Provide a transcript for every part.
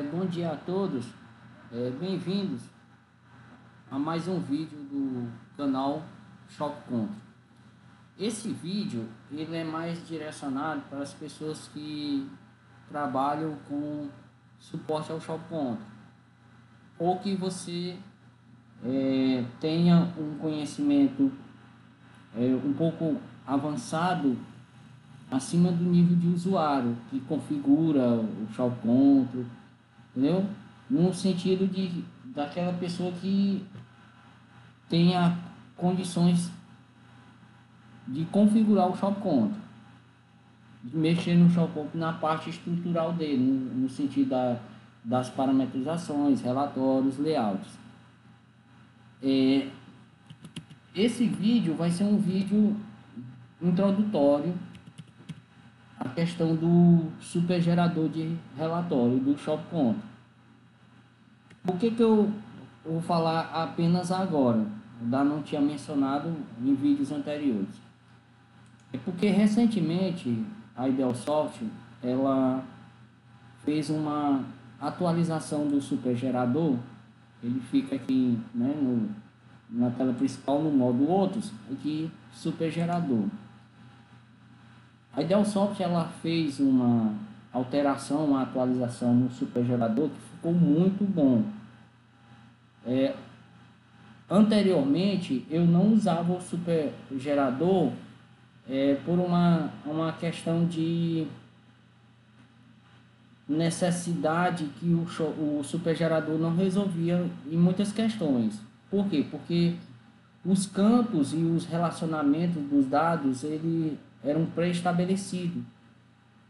Bom dia a todos, bem-vindos a mais um vídeo do canal Shop Contra. Esse vídeo ele é mais direcionado para as pessoas que trabalham com suporte ao Shop Contra, ou que você tenha um conhecimento um pouco avançado acima do nível de usuário que configura o Shop Control, entendeu? No sentido de daquela pessoa que tenha condições de configurar o Shop Control, de mexer no Shop Control na parte estrutural dele, no sentido das parametrizações, relatórios, layouts. Esse vídeo vai ser um vídeo introdutório a questão do supergerador de relatório do Shop Control. Por que eu vou falar apenas agora? Eu não tinha mencionado em vídeos anteriores. É porque recentemente a Idealsoft ela fez uma atualização do supergerador. Ele fica aqui, né, na tela principal no modo outros, aqui supergerador. A Idealsoft ela fez uma alteração, uma atualização no supergerador que ficou muito bom. Anteriormente eu não usava o supergerador por uma questão de necessidade que o supergerador não resolvia em muitas questões. Por quê? Porque os campos e os relacionamentos dos dados ele eram pré-estabelecidos.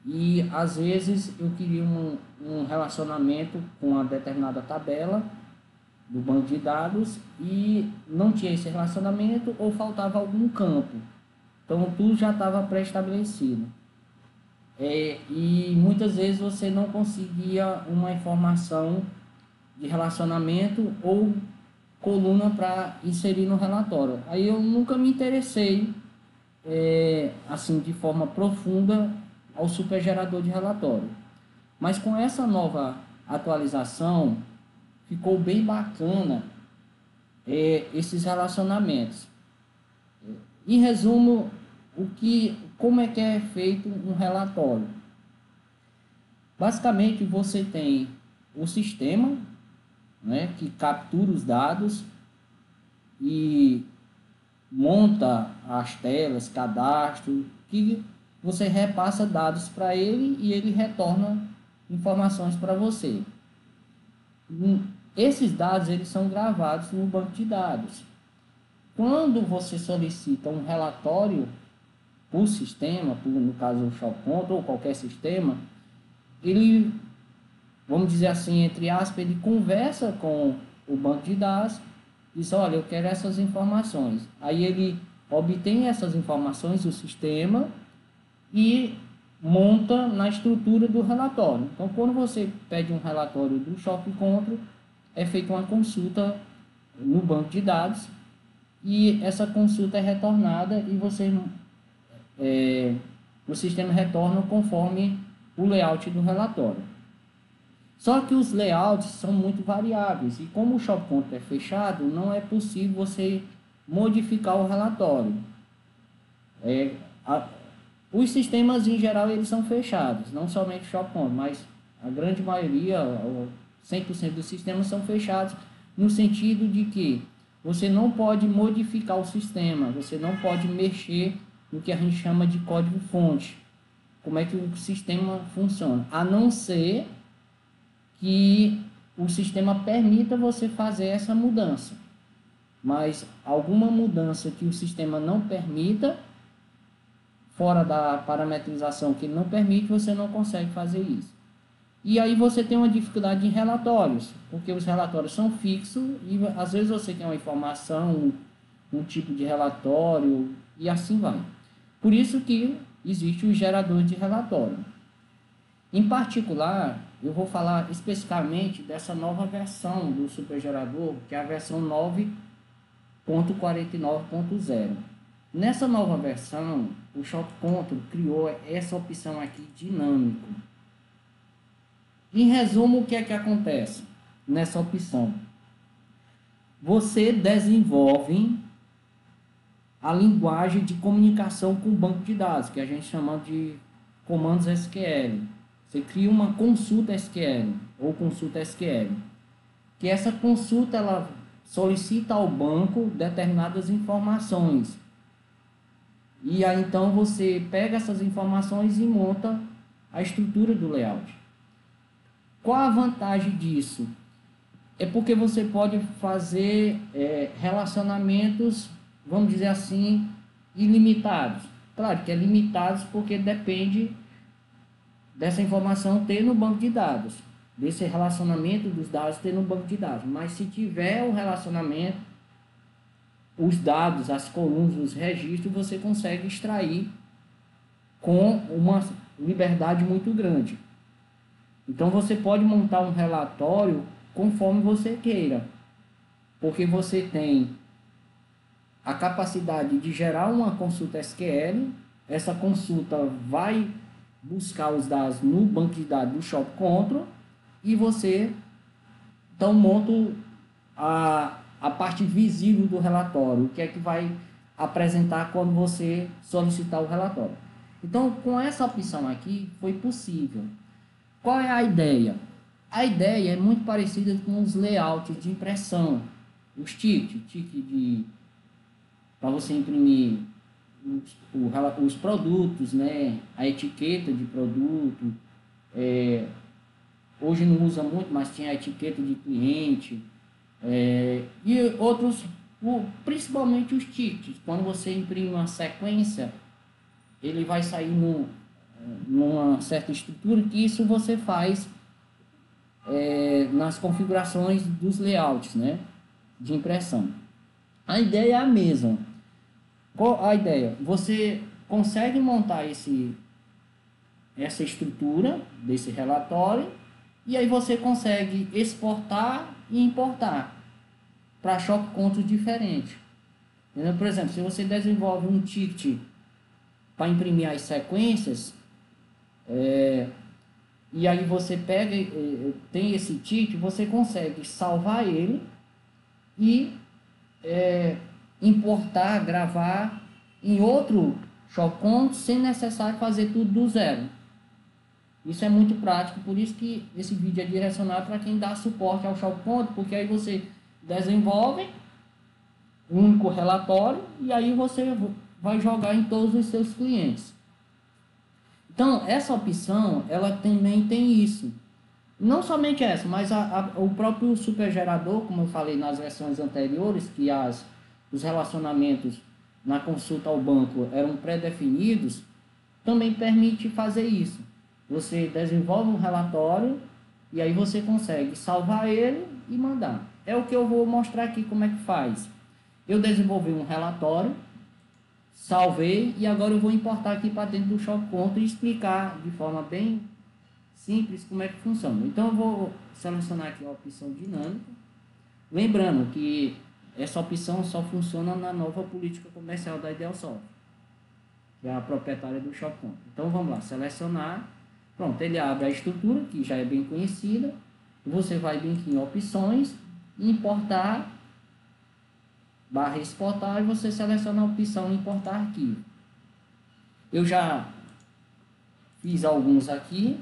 E às vezes eu queria um relacionamento com uma determinada tabela do banco de dados e não tinha esse relacionamento ou faltava algum campo. Então tudo já estava pré-estabelecido. E muitas vezes você não conseguia uma informação de relacionamento ou coluna para inserir no relatório. Aí eu nunca me interessei assim de forma profunda ao supergerador de relatório. Mas com essa nova atualização ficou bem bacana esses relacionamentos. Em resumo, como é que é feito um relatório? Basicamente você tem o sistema, né, que captura os dados e monta as telas, cadastro, que você repassa dados para ele e ele retorna informações para você. Esses dados eles são gravados no banco de dados. Quando você solicita um relatório por sistema, no caso o Shop Control ou qualquer sistema, ele, vamos dizer assim, entre aspas, ele conversa com o banco de dados e diz, olha, eu quero essas informações. Aí ele obtém essas informações do sistema e monta na estrutura do relatório. Então, quando você pede um relatório do Shop Control, é feita uma consulta no banco de dados e essa consulta é retornada e o sistema retorna conforme o layout do relatório. Só que os layouts são muito variáveis e como o Shop Control é fechado, não é possível você modificar o relatório. Os sistemas em geral eles são fechados, não somente o Shop Control, mas a grande maioria, 100% dos sistemas são fechados no sentido de que você não pode modificar o sistema, você não pode mexer no que a gente chama de código-fonte. Como é que o sistema funciona? A não ser que o sistema permita você fazer essa mudança. Mas alguma mudança que o sistema não permita, fora da parametrização que ele não permite, você não consegue fazer isso. E aí você tem uma dificuldade em relatórios, porque os relatórios são fixos e às vezes você tem uma informação, um tipo de relatório e assim vai. Por isso que existe o gerador de relatório. Em particular, eu vou falar especificamente dessa nova versão do supergerador, que é a versão 9.49.0. Nessa nova versão, o Shop Control criou essa opção aqui, dinâmico. Em resumo, o que é que acontece nessa opção? Você desenvolve a linguagem de comunicação com o banco de dados, que a gente chama de comandos SQL. Você cria uma consulta SQL ou consulta SQL, que essa consulta ela solicita ao banco determinadas informações. E aí então você pega essas informações e monta a estrutura do layout. Qual a vantagem disso? É porque você pode fazer relacionamentos, vamos dizer assim, ilimitados. Claro que é limitados porque depende dessa informação ter no banco de dados, desse relacionamento dos dados ter no banco de dados. Mas se tiver o relacionamento, os dados, as colunas, os registros, você consegue extrair com uma liberdade muito grande. Então você pode montar um relatório conforme você queira, porque você tem a capacidade de gerar uma consulta SQL, essa consulta vai buscar os dados no banco de dados do Shop Control e você então monta a parte visível do relatório, o que é que vai apresentar quando você solicitar o relatório. Então, com essa opção aqui, foi possível. Qual é a ideia? A ideia é muito parecida com os layouts de impressão, os tickets para você imprimir os produtos, né? A etiqueta de produto. Hoje não usa muito, mas tinha a etiqueta de cliente. E outros, principalmente os tickets. Quando você imprime uma sequência, ele vai sair numa certa estrutura, que isso você faz nas configurações dos layouts, né, de impressão. A ideia é a mesma. Qual a ideia? Você consegue montar essa estrutura desse relatório e aí você consegue exportar e importar para shop contos diferentes. Entendeu? Por exemplo, se você desenvolve um ticket para imprimir as sequências, e aí você pega, tem esse ticket, você consegue salvar ele e importar, gravar em outro shop conto sem necessário fazer tudo do zero. Isso é muito prático, por isso que esse vídeo é direcionado para quem dá suporte ao shop conto, porque aí você desenvolve um único relatório e aí você vai jogar em todos os seus clientes. Então, essa opção, ela também tem isso. Não somente essa, mas o próprio supergerador, como eu falei nas versões anteriores, que os relacionamentos na consulta ao banco eram pré-definidos, também permite fazer isso. Você desenvolve um relatório e aí você consegue salvar ele e mandar. É o que eu vou mostrar aqui como é que faz. Eu desenvolvi um relatório, salvei e agora eu vou importar aqui para dentro do Shop Control e explicar de forma bem simples como é que funciona. Então eu vou selecionar aqui a opção dinâmica, lembrando que essa opção só funciona na nova política comercial da Idealsoft, que é a proprietária do Shop Control. Então vamos lá, selecionar, pronto, ele abre a estrutura que já é bem conhecida, você vai vir aqui em opções, importar, barra exportar, e você seleciona a opção importar arquivo. Eu já fiz alguns aqui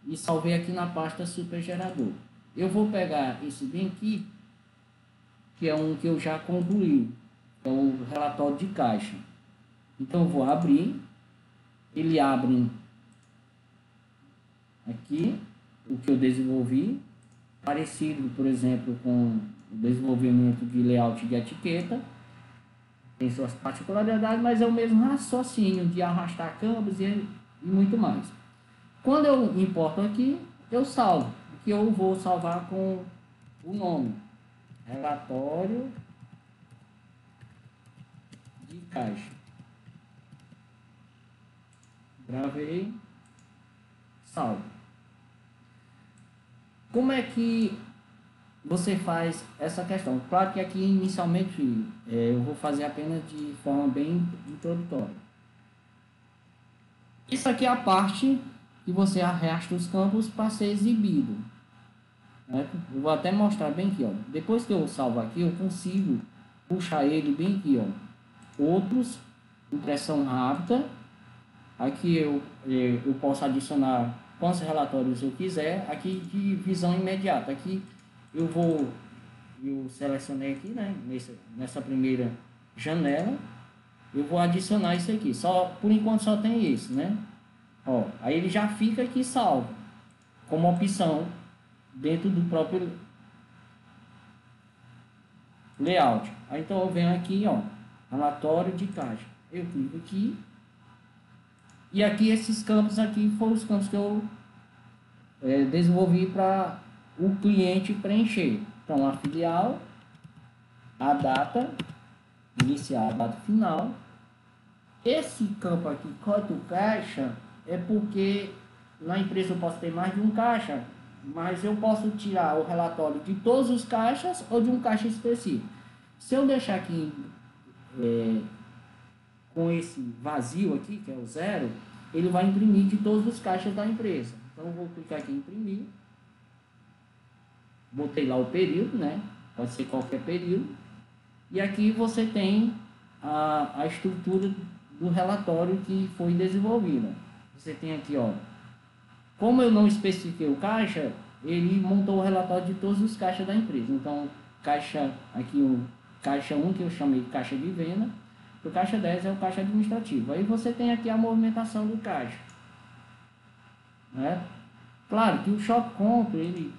e salvei aqui na pasta supergerador. Eu vou pegar esse bem aqui, que é um que eu já concluí, é o relatório de caixa. Então eu vou abrir, ele abre aqui o que eu desenvolvi, parecido, por exemplo, com o desenvolvimento de layout de etiqueta, tem suas particularidades, mas é o mesmo raciocínio de arrastar campos e muito mais. Quando eu importo aqui, eu salvo, que eu vou salvar com o nome, relatório de caixa. Gravei, salvo. Como é que você faz essa questão? Claro que aqui inicialmente eu vou fazer apenas de forma bem introdutória. Isso aqui é a parte que você arrasta os campos para ser exibido. Né? Eu vou até mostrar bem aqui, ó. Depois que eu salvo aqui, eu consigo puxar ele bem aqui, ó. Outros, impressão rápida. Aqui eu posso adicionar quantos relatórios eu quiser. Aqui de visão imediata. Aqui eu selecionei aqui, né? Nessa primeira janela. Eu vou adicionar isso aqui. Só, por enquanto só tem esse, né? Ó, aí ele já fica aqui salvo como opção dentro do próprio layout. Aí então eu venho aqui, ó, relatório de caixa. Eu clico aqui. E aqui esses campos aqui foram os campos que eu desenvolvi para o cliente preencher. Então a filial, a data inicial, a data final. Esse campo aqui, código caixa, é porque na empresa eu posso ter mais de um caixa, mas eu posso tirar o relatório de todos os caixas ou de um caixa específico. Se eu deixar aqui com esse vazio aqui, que é o 0, ele vai imprimir de todos os caixas da empresa. Então eu vou clicar aqui em imprimir. Botei lá o período, né? Pode ser qualquer período. E aqui você tem a estrutura do relatório que foi desenvolvida. Você tem aqui, ó. Como eu não especifiquei o caixa, ele montou o relatório de todos os caixas da empresa. Então, caixa aqui, o caixa 1, que eu chamei de caixa de venda, o caixa 10 é o caixa administrativo. Aí você tem aqui a movimentação do caixa. Né? Claro que o shop conto, ele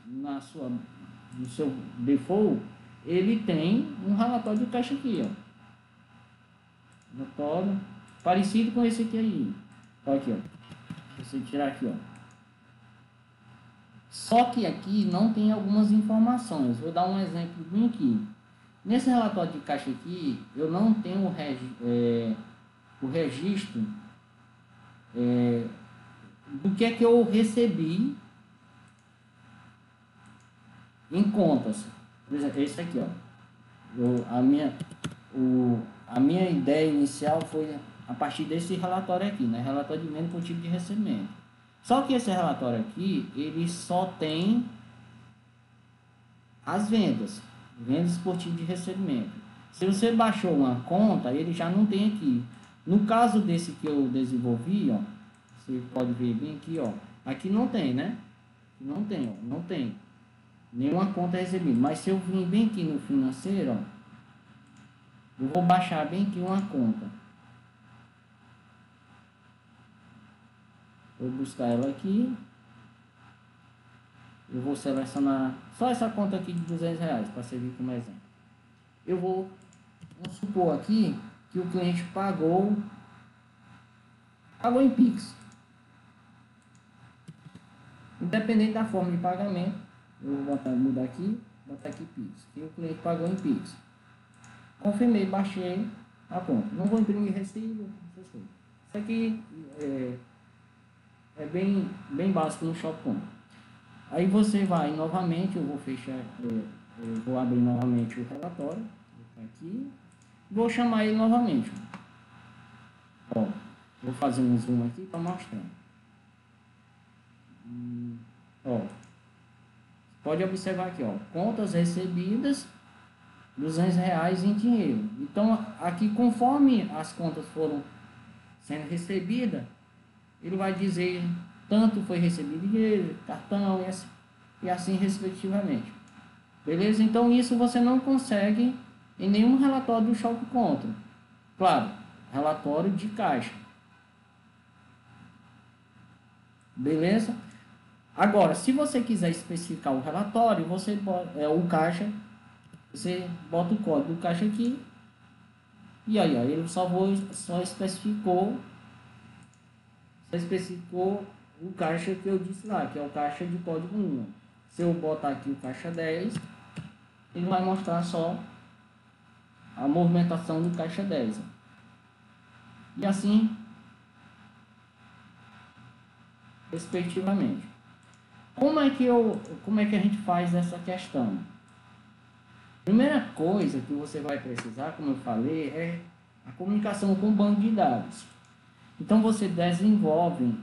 no seu default, ele tem um relatório de caixa aqui, ó. Relatório parecido com esse aqui aí. Olha aqui, ó. Você tirar aqui, ó. Só que aqui não tem algumas informações. Vou dar um exemplo bem aqui. Nesse relatório de caixa aqui, eu não tenho o registro do que é que eu recebi em contas. Por exemplo, esse aqui, ó. A minha ideia inicial foi a partir desse relatório aqui, né? Relatório de venda por tipo de recebimento. Só que esse relatório aqui, ele só tem as vendas por tipo de recebimento. Se você baixou uma conta, ele já não tem aqui. No caso desse que eu desenvolvi, ó, você pode ver bem aqui, ó. Aqui não tem, né? Não tem, ó, não tem nenhuma conta recebida. Mas se eu vir bem aqui no financeiro, ó, eu vou baixar bem aqui uma conta. Vou buscar ela aqui. Eu vou selecionar só essa conta aqui de R$200 para servir como exemplo. Vamos supor aqui que o cliente pagou em Pix. Independente da forma de pagamento, eu vou mudar aqui, botar aqui Pix. Que o cliente pagou em Pix. Confirmei, baixei a conta. Não vou imprimir recibo. Isso aqui é bem básico no Shop Conta. Aí você vai novamente, eu vou fechar, eu vou abrir novamente o relatório, aqui, vou chamar ele novamente. Ó, vou fazer um zoom aqui para mostrar. Ó, pode observar aqui, ó, contas recebidas, R$200 em dinheiro. Então, aqui conforme as contas foram sendo recebidas, ele vai dizer tanto foi recebido dinheiro, cartão e assim respectivamente. Beleza? Então isso você não consegue em nenhum relatório do Shop Conta. Claro, relatório de caixa. Beleza? Agora, se você quiser especificar o relatório, você o caixa, você bota o código do caixa aqui. E aí, ó, ele só especificou o caixa que eu disse lá, que é o caixa de código 1. Se eu botar aqui o caixa 10, ele vai mostrar só a movimentação do caixa 10. E assim, respectivamente. Como é que a gente faz essa questão? Primeira coisa que você vai precisar, como eu falei, é a comunicação com o banco de dados. Então você desenvolve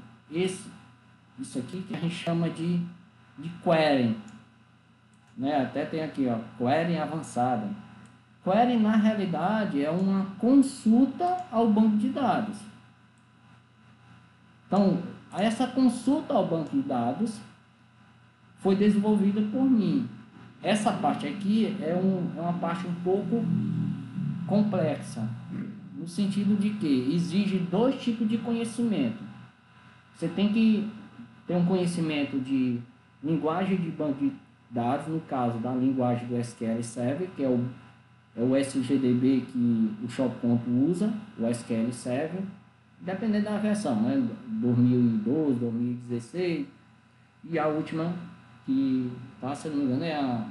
isso aqui que a gente chama de query, né? Até tem aqui, ó, query avançada. Query, na realidade, é uma consulta ao banco de dados. Então, essa consulta ao banco de dados foi desenvolvida por mim. Essa parte aqui é uma parte um pouco complexa, no sentido de que exige dois tipos de conhecimento. Você tem que ter um conhecimento de linguagem de banco de dados, no caso da linguagem do SQL Server, que é o SGDB que o Shopconto usa, o SQL Server, dependendo da versão, né? 2012, 2016, e a última que tá, se não me engano, é a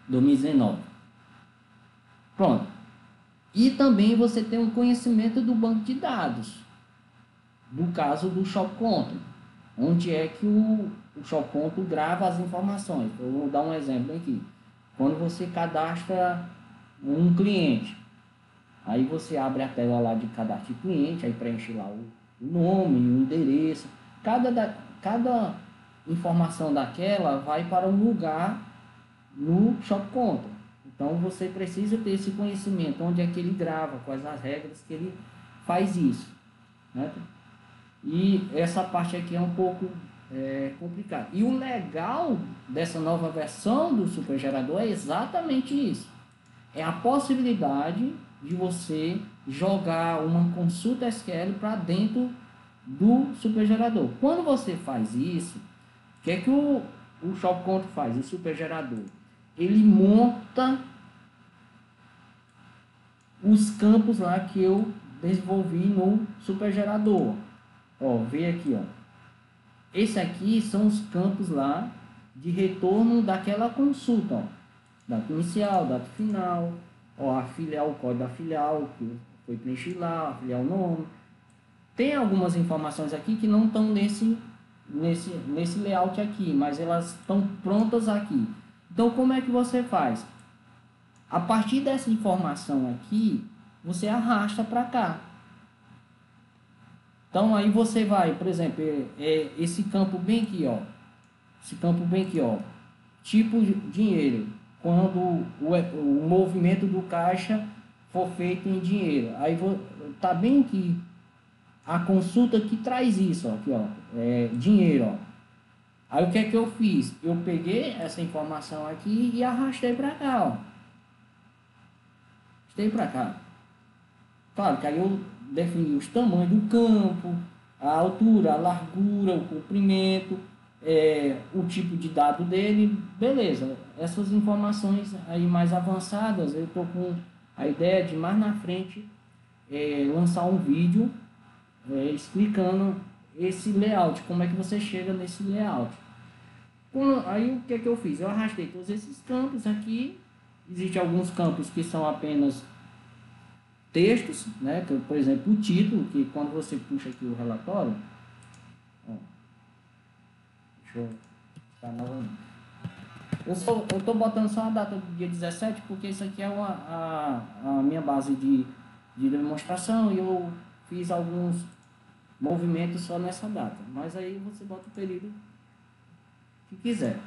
2019. Pronto. E também você tem um conhecimento do banco de dados, do caso do Shopconto, onde é que o Shopconto grava as informações. Eu vou dar um exemplo aqui. Quando você cadastra um cliente, aí você abre a tela lá de cadastro de cliente, aí preenche lá o nome, o endereço. Cada informação daquela vai para um lugar no Shopconto. Então você precisa ter esse conhecimento, onde é que ele grava, quais as regras que ele faz isso, né? E essa parte aqui é um pouco complicada. E o legal dessa nova versão do supergerador é exatamente isso. É a possibilidade de você jogar uma consulta SQL para dentro do supergerador. Quando você faz isso, o que é que o Shopconto faz, o supergerador? Ele monta os campos lá que eu desenvolvi no supergerador. Ó, vê aqui, ó. Esse aqui são os campos lá de retorno daquela consulta, ó. Data inicial, data final, ó, a filial, o código da filial que foi preenchido lá, a filial nome. Tem algumas informações aqui que não estão nesse layout aqui, mas elas estão prontas aqui. Então, como é que você faz? A partir dessa informação aqui, você arrasta para cá. Então, aí você vai, por exemplo, esse campo bem aqui, ó. Esse campo bem aqui, ó. Tipo de dinheiro. Quando o movimento do caixa for feito em dinheiro. Aí tá bem aqui a consulta que traz isso, ó, aqui, ó. Dinheiro, ó. Aí o que é que eu fiz? Eu peguei essa informação aqui e arrastei para cá, ó. Arrastei para cá. Claro que aí eu defini os tamanhos do campo, a altura, a largura, o comprimento, o tipo de dado dele, beleza. Essas informações aí mais avançadas, eu estou com a ideia de mais na frente lançar um vídeo explicando esse layout, como é que você chega nesse layout. Aí o que é que eu fiz? Eu arrastei todos esses campos aqui. Existem alguns campos que são apenas textos, né? Por exemplo, o título, que quando você puxa aqui o relatório, ó, deixa eu ficar novamente. Eu estou botando só a data do dia 17, porque isso aqui é a minha base de demonstração e eu fiz alguns movimentos só nessa data. Mas aí você bota o período que quiser.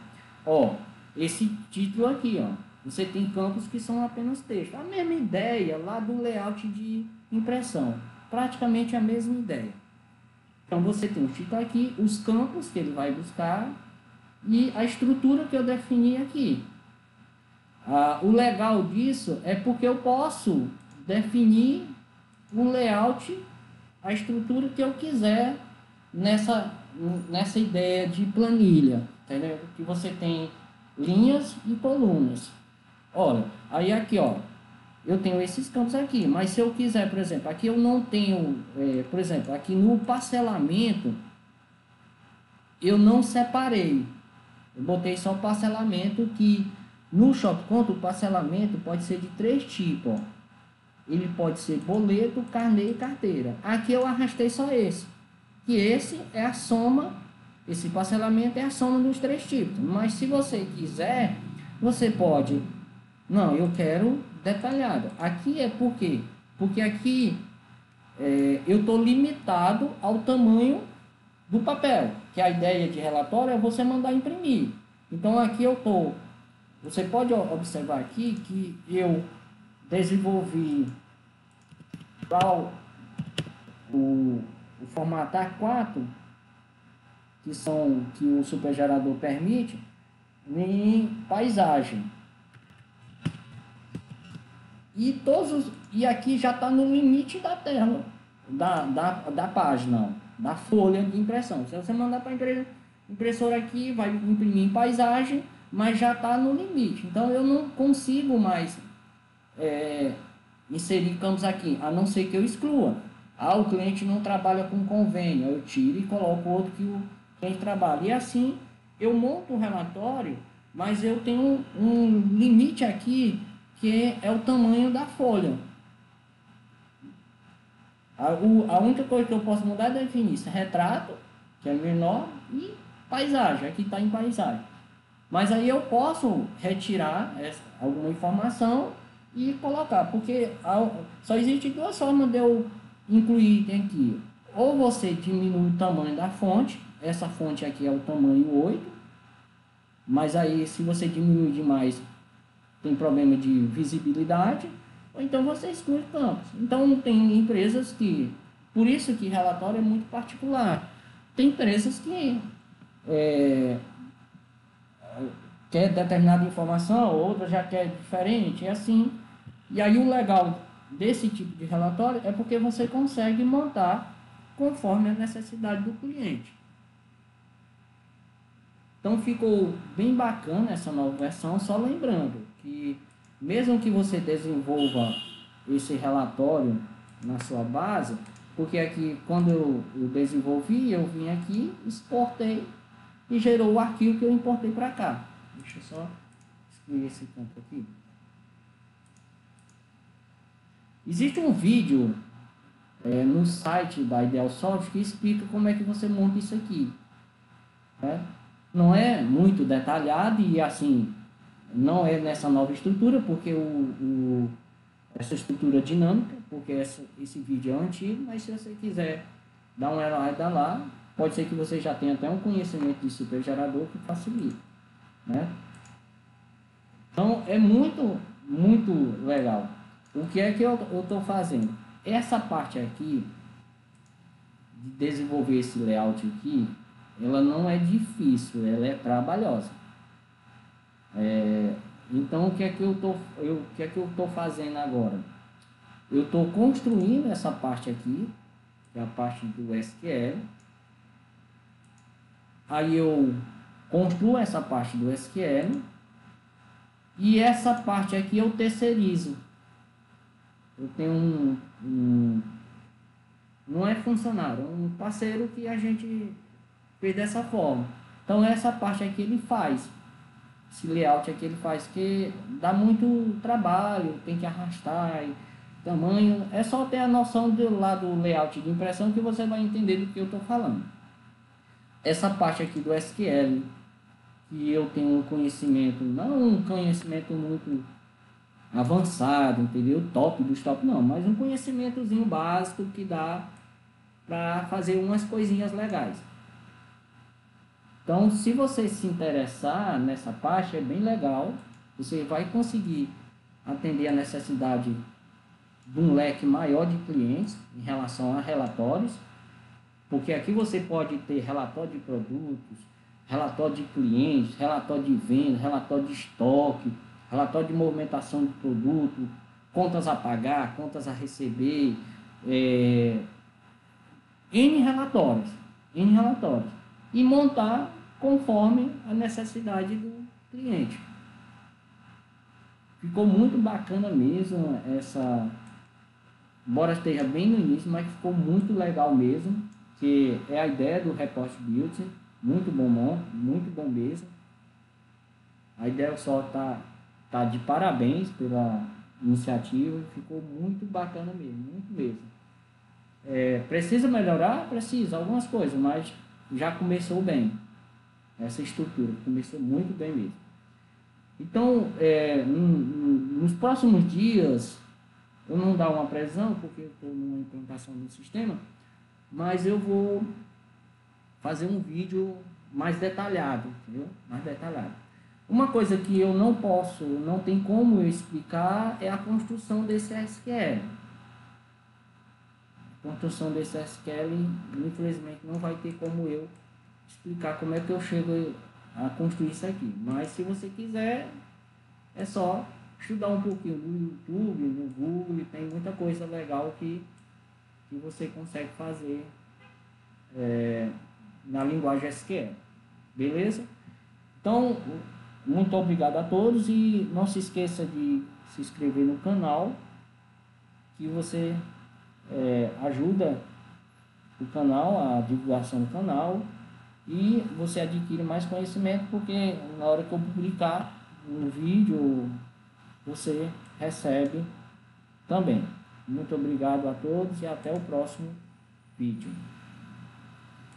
Ó, esse título aqui, ó. Você tem campos que são apenas texto. A mesma ideia lá do layout de impressão. Praticamente a mesma ideia. Então você tem o título aqui, os campos que ele vai buscar e a estrutura que eu defini aqui. O legal disso é porque eu posso definir um layout, a estrutura que eu quiser nessa ideia de planilha. Entendeu? Que você tem linhas e colunas. Olha, aí aqui, ó, eu tenho esses campos aqui, mas se eu quiser, por exemplo, aqui eu não tenho, por exemplo, aqui no parcelamento, eu não separei. Eu botei só o parcelamento, que no Shopconto o parcelamento pode ser de 3 tipos, ó. Ele pode ser boleto, carnê e carteira. Aqui eu arrastei só esse. Que esse é a soma, esse parcelamento é a soma dos 3 tipos. Mas se você quiser, você pode... Não, eu quero detalhado. Aqui é por quê? Porque aqui eu estou limitado ao tamanho do papel, que a ideia de relatório é você mandar imprimir. Então aqui você pode observar aqui que eu desenvolvi para o formato A4, que o supergerador permite, em paisagem. E aqui já está no limite da tela, da página, da folha de impressão. Se você mandar para a impressora aqui, vai imprimir em paisagem, mas já está no limite. Então eu não consigo mais inserir campos aqui, a não ser que eu exclua. O cliente não trabalha com convênio, eu tiro e coloco outro que o cliente trabalha. E assim eu monto o relatório, mas eu tenho um limite aqui, que é o tamanho da folha. A única coisa que eu posso mudar é definir retrato, que é menor, e paisagem, aqui está em paisagem. Mas aí eu posso retirar alguma informação e colocar, porque só existe duas formas de eu incluir item aqui. Ou você diminui o tamanho da fonte, essa fonte aqui é o tamanho 8, mas aí se você diminuir demais, tem problema de visibilidade, ou então você exclui campos. Então tem empresas que, por isso que relatório é muito particular. Tem empresas que quer determinada informação, outra já quer diferente, é assim. E aí o legal desse tipo de relatório é porque você consegue montar conforme a necessidade do cliente. Então ficou bem bacana essa nova versão, só lembrando que mesmo que você desenvolva esse relatório na sua base, porque aqui quando eu desenvolvi, eu vim aqui, exportei e gerou o arquivo que eu importei para cá. Deixa eu só excluir esse campo aqui. Existe um vídeo no site da Idealsoft que explica como é que você monta isso aqui. Né? Não é muito detalhado e assim, não é nessa nova estrutura, porque essa estrutura dinâmica, porque esse vídeo é antigo, mas se você quiser dar uma olhada lá, pode ser que você já tenha até um conhecimento de supergerador que facilita. Né? Então é muito, muito legal. O que é que eu estou fazendo? Essa parte aqui, de desenvolver esse layout aqui, ela não é difícil, ela é trabalhosa. Então o que é que eu estou fazendo agora? Eu estou construindo essa parte aqui, que é a parte do SQL. Aí eu construo essa parte do SQL e essa parte aqui eu terceirizo. Eu tenho não é funcionário, é um parceiro que a gente fez dessa forma. Então essa parte aqui ele faz, esse layout aqui ele faz, que dá muito trabalho, tem que arrastar, tamanho, é só ter a noção do lado do layout de impressão que você vai entender do que eu estou falando. Essa parte aqui do SQL, que eu tenho um conhecimento, não um conhecimento muito avançado, entendeu? Top dos top, não, mas um conhecimentozinho básico que dá para fazer umas coisinhas legais. Então, se você se interessar nessa parte, é bem legal. Você vai conseguir atender a necessidade de um leque maior de clientes em relação a relatórios, porque aqui você pode ter relatório de produtos, relatório de clientes, relatório de venda, relatório de estoque, relatório de movimentação de produto, contas a pagar, contas a receber, N relatórios, e montar conforme a necessidade do cliente. Ficou muito bacana mesmo essa, embora esteja bem no início, mas ficou muito legal mesmo, que é a ideia do Report Build, muito bom mesmo. A ideia só tá de parabéns pela iniciativa, ficou muito bacana mesmo, muito mesmo. Precisa melhorar? Precisa, algumas coisas, mas já começou bem. Essa estrutura começou muito bem mesmo. Então, nos próximos dias, eu não dar uma previsão, porque eu estou numa implantação do sistema, mas eu vou fazer um vídeo mais detalhado, entendeu? Mais detalhado. Uma coisa que eu não posso, não tem como eu explicar é a construção desse SQL. A construção desse SQL, infelizmente, não vai ter como eu explicar como é que eu chego a construir isso aqui. Mas se você quiser, é só estudar um pouquinho no YouTube, no Google, tem muita coisa legal que você consegue fazer na linguagem SQL. Beleza? Então, muito obrigado a todos e não se esqueça de se inscrever no canal, que você ajuda o canal, a divulgação do canal, e você adquire mais conhecimento, porque na hora que eu publicar um vídeo, você recebe também. Muito obrigado a todos e até o próximo vídeo.